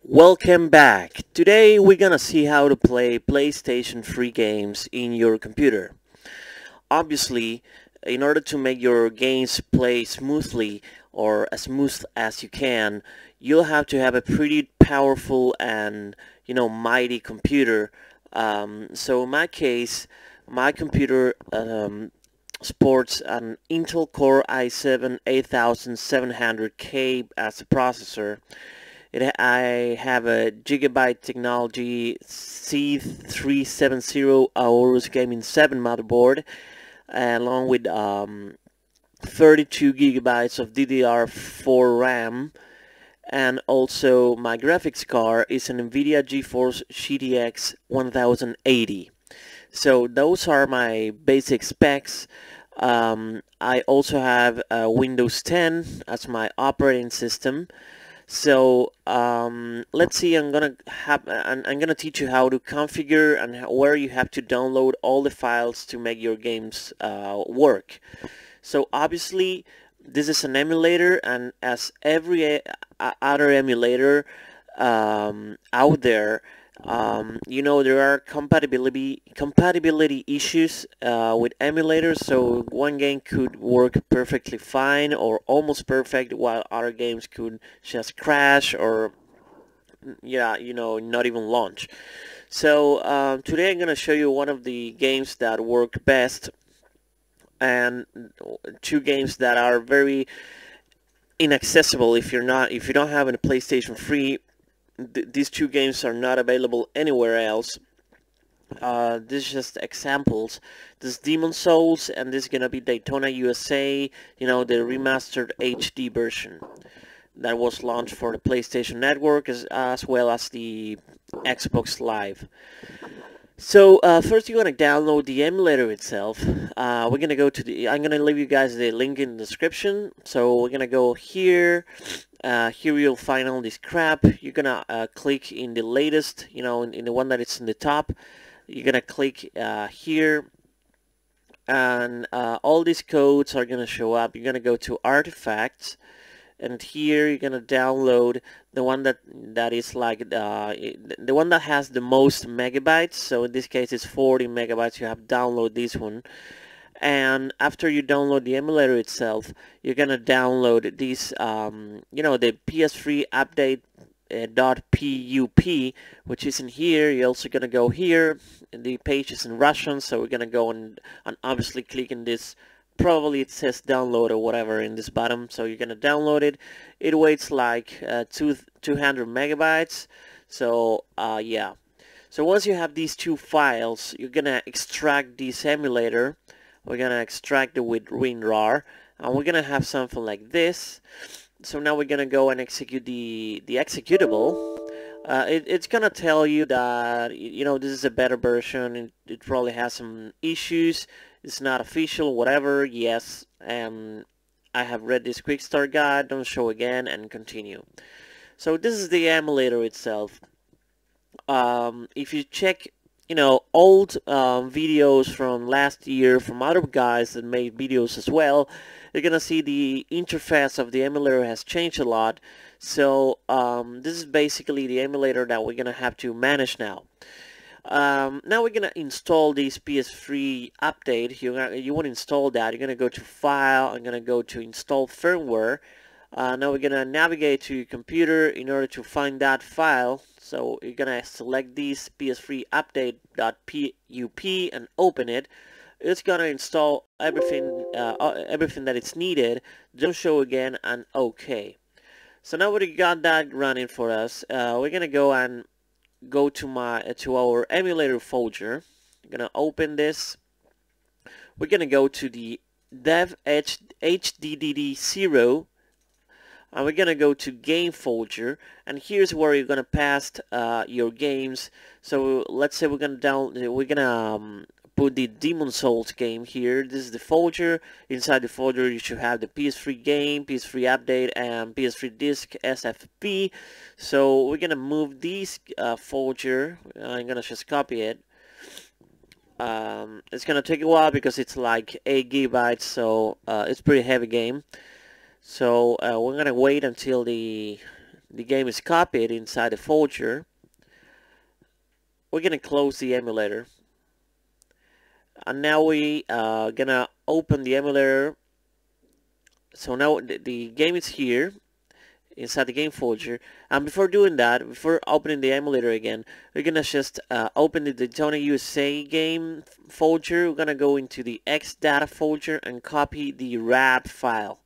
Welcome back. Today we're gonna see how to play PlayStation 3 games in your computer. Obviously, in order to make your games play smoothly or as smooth as you can, you'll have to have a pretty powerful and mighty computer. So in my case, my computer sports an Intel Core i7 8700K as a processor. I have a Gigabyte Technology C370 Aorus Gaming 7 motherboard, along with 32 gigabytes of DDR4 RAM, and also my graphics card is an NVIDIA GeForce GTX 1080. So those are my basic specs. I also have Windows 10 as my operating system. So let's see. I'm gonna teach you how to configure and where you have to download all the files to make your games work. So obviously, this is an emulator, and as every other emulator out there, there are compatibility issues with emulators. So one game could work perfectly fine or almost perfect, while other games could just crash or not even launch. So today I'm going to show you one of the games that work best, and two games that are very inaccessible if you don't have a PlayStation 3. These two games are not available anywhere else. This is just examples. This is Demon's Souls, and this is gonna be Daytona USA, the remastered HD version that was launched for the PlayStation Network as well as the Xbox Live. So first you're gonna download the emulator itself. We're gonna go to I'm gonna leave you guys the link in the description. So we're gonna go here. Here you'll find all this crap. You're gonna click in the latest, in the one that is in the top. You're gonna click here, and all these codes are gonna show up. You're gonna go to Artifacts, and here you're gonna download the one that is like the one that has the most megabytes. So in this case it's 40 megabytes. You have to download this one, and after you download the emulator itself, you're gonna download this the PS3 update .pup, which is in here. You're also gonna go here, and the page is in Russian, so we're gonna go and obviously click in this. Probably it says download or whatever in this bottom, so you're gonna download it. It weighs like 200 megabytes. So yeah. So once you have these two files, you're gonna extract this emulator. We're gonna extract it with WinRAR, and we're gonna have something like this. So now we're gonna go and execute the executable. It's gonna tell you that this is a better version. It probably has some issues. It's not official, whatever. Yes, and I have read this quick start guide. Don't show again and continue. So this is the emulator itself. If you check old videos from last year from other guys that made videos as well, you're gonna see the interface of the emulator has changed a lot. So this is basically the emulator that we're gonna have to manage now. Now we're gonna install this PS3 update. You want to install that. You're gonna go to File. I'm gonna go to Install Firmware. Now we're gonna navigate to your computer in order to find that file. So you're gonna select this PS3 update.pup and open it. It's gonna install everything that it's needed. Don't show again and OK. So now we got that running for us. We're gonna go and go to our emulator folder. I'm gonna open this. We're gonna go to the dev HDDD0, and we're gonna go to game folder, and here's where you're gonna pass your games. So let's say we're gonna put the Demon's Souls game here. This is the folder. Inside the folder you should have the PS3 game, PS3 update, and PS3 disc SFP. So we're gonna move this folder. I'm gonna just copy it. It's gonna take a while because it's like 8 gigabytes, so it's pretty heavy game. So we're gonna wait until the the game is copied inside the folder, we're gonna close the emulator, and now we gonna open the emulator. So now the game is here inside the game folder, and before doing that, before opening the emulator again, we're gonna just open the Daytona USA game folder. We're gonna go into the X-Data folder and copy the RAB file.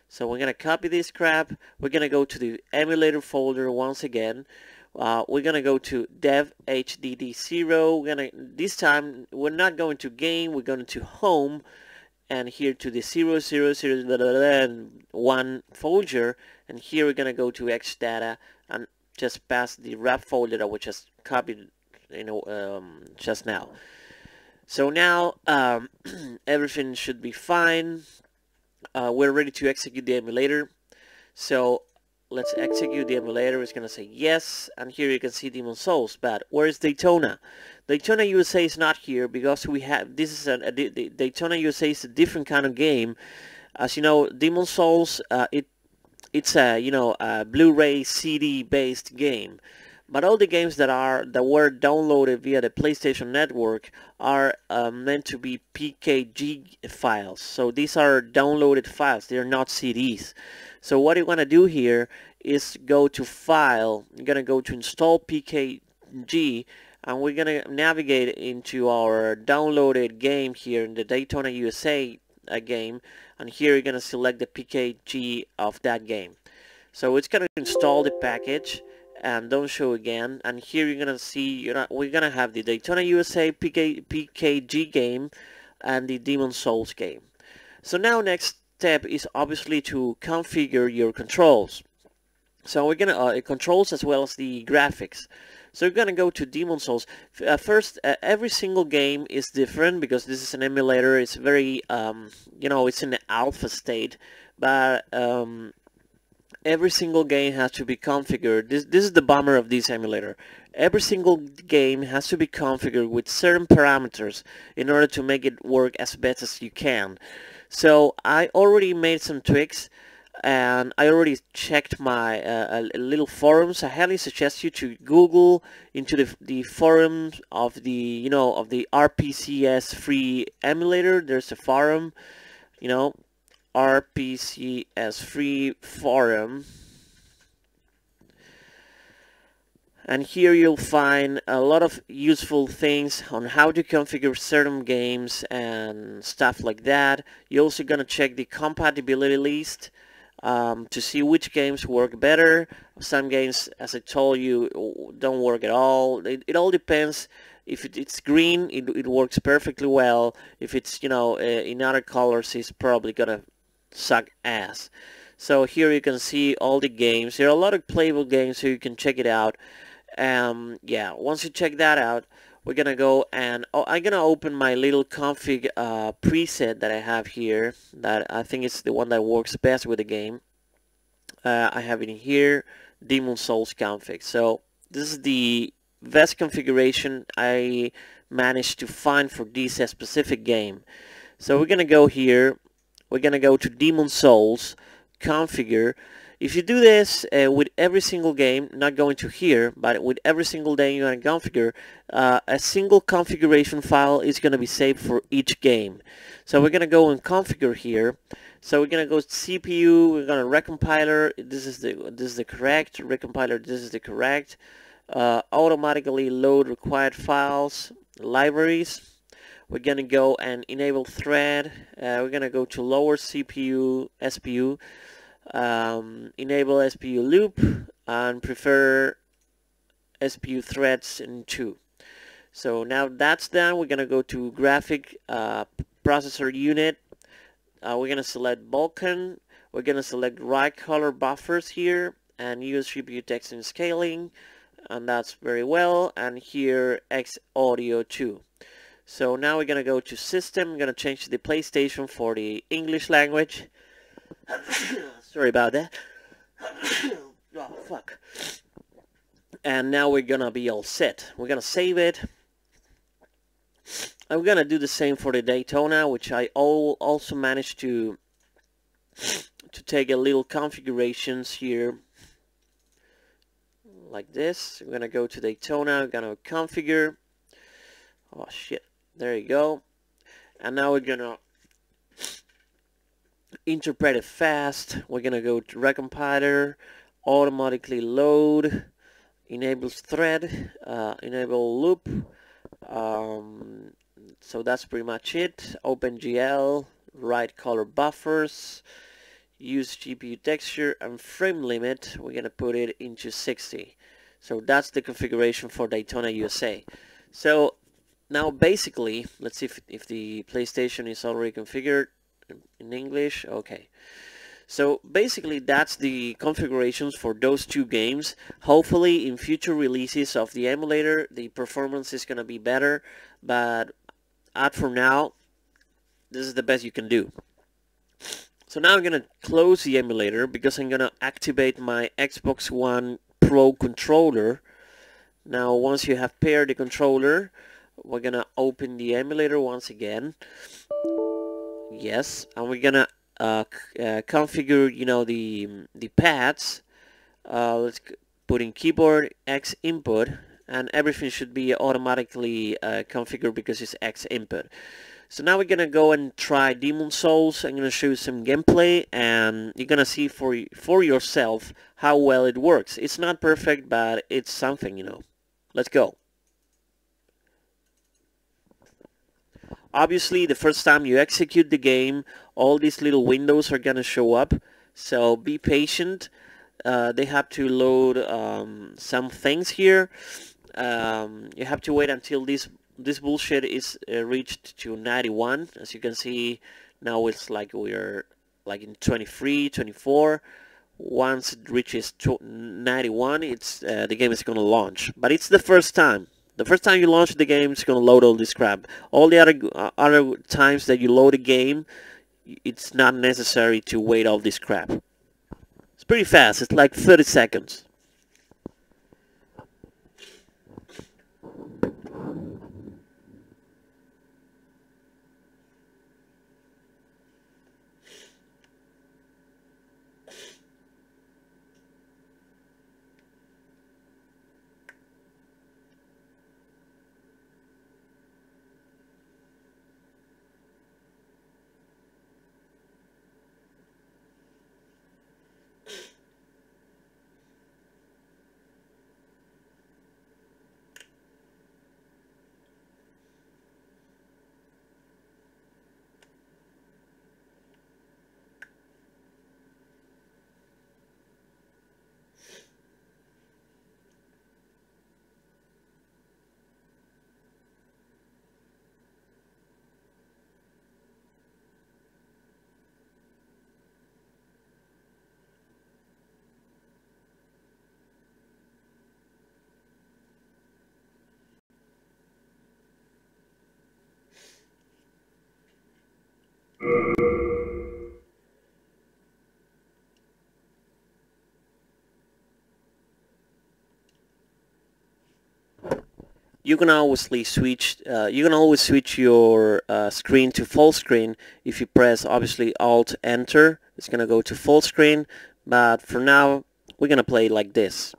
So we're gonna copy this crap. We're gonna go to the emulator folder once again. We're gonna go to dev hdd0. This time we're not going to game, we're going to home, and here to the 00001 folder, and here we're gonna go to X-Data and just pass the RAB folder that we just copied, just now. So now everything should be fine. We're ready to execute the emulator. So let's execute the emulator. It's gonna say yes, and here you can see Demon's Souls. But where is Daytona? Daytona USA is not here because we have the Daytona USA is a different kind of game. As you know, Demon's Souls it's a Blu-ray CD based game. But all the games that were downloaded via the PlayStation Network are meant to be PKG files. So these are downloaded files. They are not CDs. So what you want to do here is go to File. You're going to go to Install PKG, and we're going to navigate into our downloaded game here in the Daytona USA game. And here you're going to select the PKG of that game. So it's going to install the package. And don't show again, and here you're gonna see we're gonna have the Daytona USA PKG game and the Demon's Souls game. So now next step is obviously to configure your controls. So we're gonna controls as well as the graphics. So you're gonna go to Demon's Souls. First, every single game is different because this is an emulator. It's very it's in the alpha state, but every single game has to be configured. This is the bummer of this emulator. Every single game has to be configured with certain parameters in order to make it work as best as you can. So I already made some tweaks, and I already checked my little forums. I highly suggest you to Google into the forums of the of the RPCS free emulator. There's a forum, RPCS free forum, and here you'll find a lot of useful things on how to configure certain games and stuff like that. You're also gonna check the compatibility list to see which games work better. Some games, as I told you, don't work at all. It all depends. If it's green, it works perfectly well. If it's in other colors, it's probably gonna suck ass. So here you can see all the games. There are a lot of playable games, so you can check it out. Yeah, once you check that out, we're gonna go and I'm gonna open my little config preset that I have here, that I think is the one that works best with the game. I have it in here, Demon's Souls config. So this is the best configuration I managed to find for this specific game. So we're gonna go here. We're gonna go to Demon's Souls, configure. If you do this with every single game, not going to here, but with every single game you want to configure, a single configuration file is going to be saved for each game. So we're going to go and configure here. So we're going to go to CPU. We're going to recompiler. This is the correct recompiler. This is the correct. Automatically load required files, libraries. We're going to go and enable thread. We're going to go to lower CPU, SPU. Enable SPU loop and prefer SPU threads in 2. So now that's done. We're gonna go to graphic processor unit. We're gonna select Vulkan. We're gonna select right color buffers here and use GPU text and scaling, and that's very well. And here X audio 2. So now we're gonna go to system. I'm gonna change the PlayStation for the English language. Sorry about that. Oh, fuck. And now we're gonna be all set. We're gonna save it. I'm gonna do the same for the Daytona, which I also managed to take a little configurations here. like this. We're gonna go to Daytona, we're gonna configure. Oh shit, there you go. And now we're gonna interpret it fast. We're gonna go to recompiler, automatically load, enables thread, enable loop. So that's pretty much it. OpenGL, write color buffers, use GPU texture, and frame limit, we're gonna put it into 60. So that's the configuration for Daytona USA. So now basically, let's see if the PlayStation is already configured in English. Okay. So basically that's the configurations for those two games. Hopefully in future releases of the emulator the performance is gonna be better, but as for now this is the best you can do. So now I'm gonna close the emulator because I'm gonna activate my Xbox One Pro controller. Now once you have paired the controller, we're gonna open the emulator once again. Yes, and we're gonna configure, you know, the pads. Let's put in keyboard X input, and everything should be automatically configured because it's X input. So now we're gonna go and try Demon's Souls. I'm gonna show you some gameplay, and you're gonna see for yourself how well it works. It's not perfect, but it's something, you know. Let's go. Obviously, the first time you execute the game, all these little windows are gonna show up, so be patient. They have to load some things here. You have to wait until this bullshit is reached to 91. As you can see, now it's like we're like in 23, 24. Once it reaches 91, it's the game is gonna launch. But it's the first time. The first time you launch the game, it's going to load all this crap. All the other times that you load a game, it's not necessary to wait all this crap. It's pretty fast. It's like 30 seconds. You can always switch. You can always switch your screen to full screen if you press obviously Alt Enter. It's gonna go to full screen. But for now, we're gonna play like this.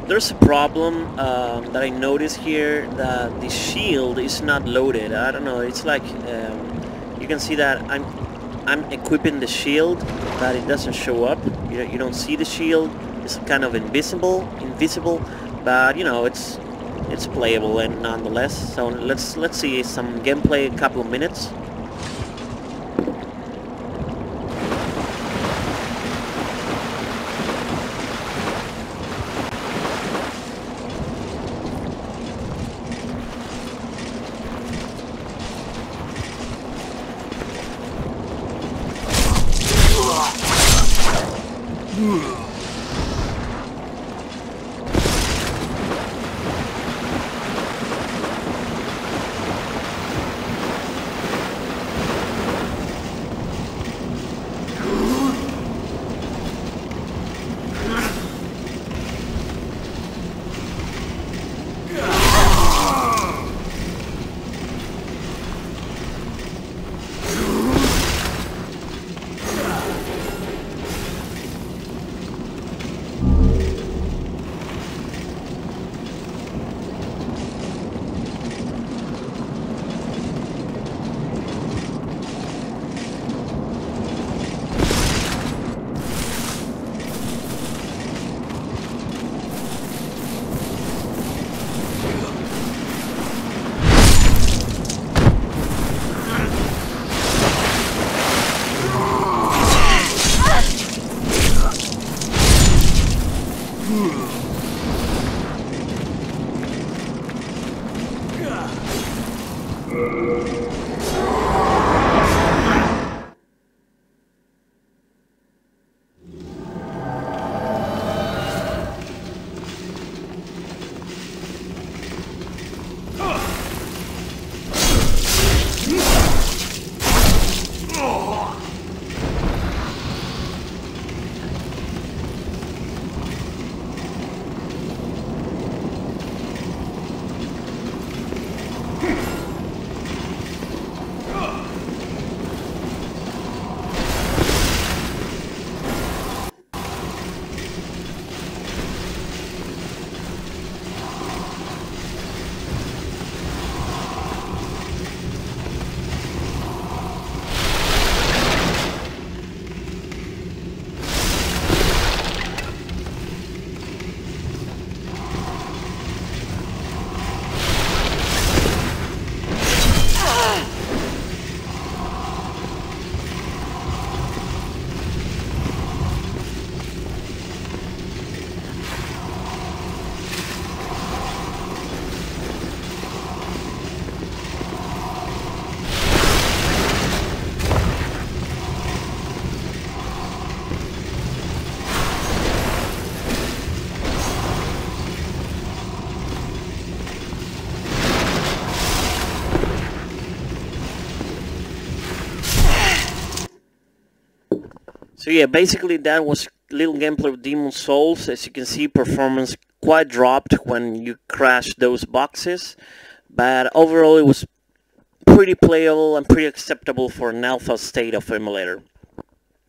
There's a problem that I noticed here, that the shield is not loaded. I don't know, it's like you can see that I'm equipping the shield, but it doesn't show up. You don't see the shield. It's kind of invisible, but you know it's playable and nonetheless. So let's see some gameplay. A couple of minutes. So yeah, basically that was little gameplay of Demon's Souls. As you can see, performance quite dropped when you crash those boxes, but overall it was pretty playable and pretty acceptable for an alpha state of emulator.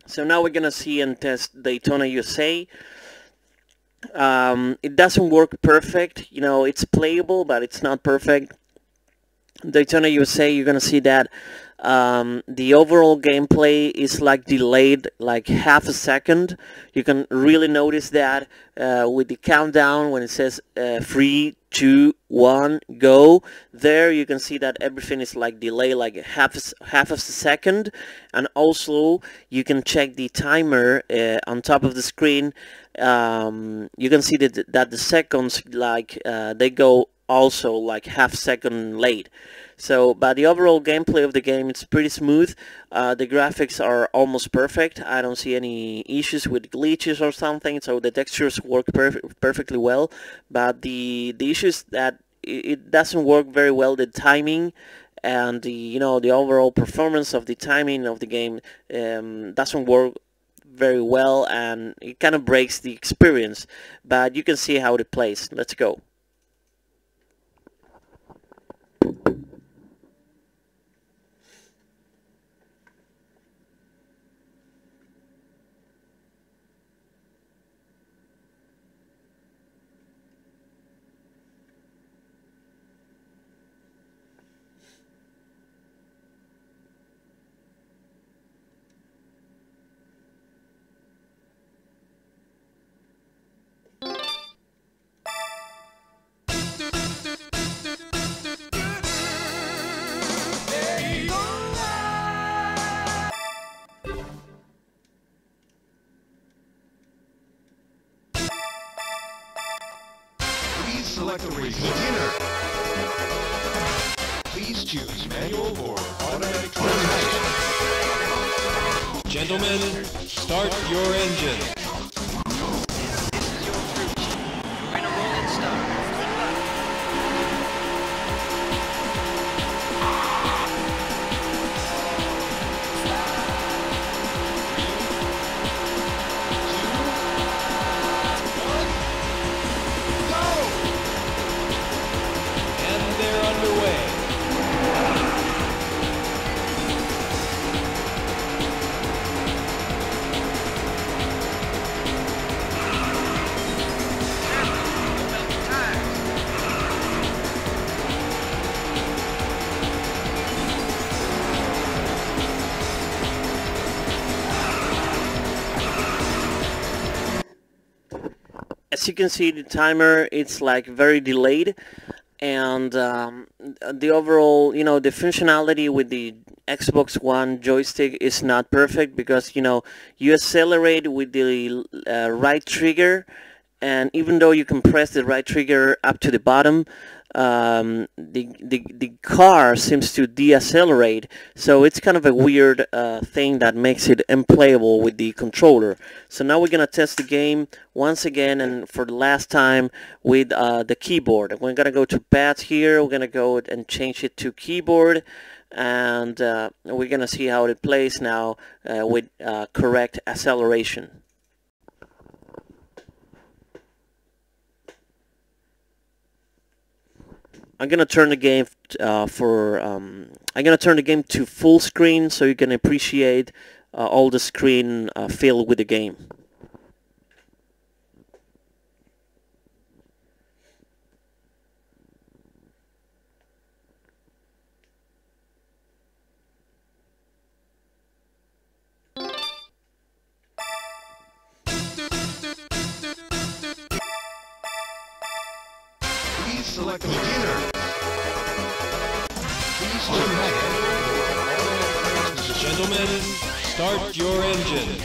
So now we're gonna see and test Daytona USA. It doesn't work perfect, you know, it's playable, but it's not perfect. Daytona USA, you're gonna see that the overall gameplay is like delayed like half a second. You can really notice that with the countdown when it says 3, 2, 1, go. There you can see that everything is like delayed like half a second, and also you can check the timer on top of the screen. You can see that the seconds like they go also like half second late. So, but the overall gameplay of the game, it's pretty smooth. The graphics are almost perfect. I don't see any issues with glitches or something. So the textures work perfectly well. But the issues that it doesn't work very well. The timing and the overall performance of the timing of the game doesn't work very well, and it kind of breaks the experience. But you can see how it plays. Let's go. select the beginner. Please choose manual or automatic transmission. Gentlemen, start your engine. As you can see, the timer, it's like very delayed, and the overall, the functionality with the Xbox One joystick is not perfect, because you accelerate with the right trigger, and even though you can press the right trigger up to the bottom, the car seems to deaccelerate, so it's kind of a weird thing that makes it unplayable with the controller. So now we're gonna test the game once again, and for the last time, with the keyboard. We're gonna go to pads here, we're gonna go and change it to keyboard, and we're gonna see how it plays now with correct acceleration. I'm gonna turn the game I'm gonna turn the game to full screen, so you can appreciate all the screen filled with the game. Please select the beginner. Please choose manual or automatic transmission. Gentlemen, start your engine.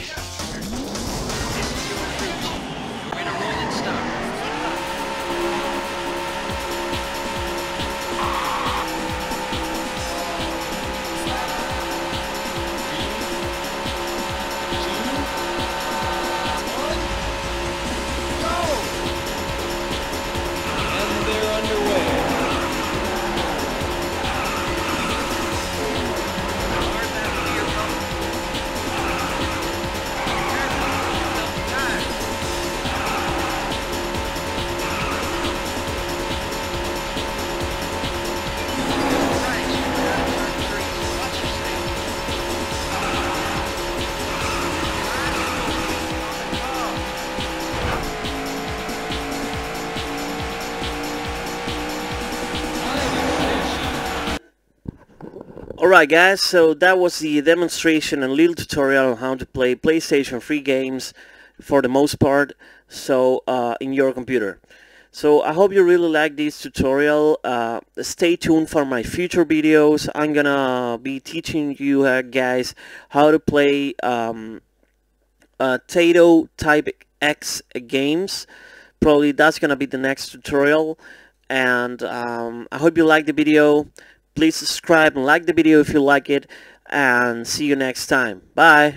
Alright guys, so that was the demonstration and little tutorial on how to play PlayStation 3 games for the most part, so in your computer. So I hope you really like this tutorial. Stay tuned for my future videos. I'm gonna be teaching you guys how to play Taito Type X games. Probably that's gonna be the next tutorial, and I hope you like the video. Please subscribe and like the video if you like it, and see you next time. Bye.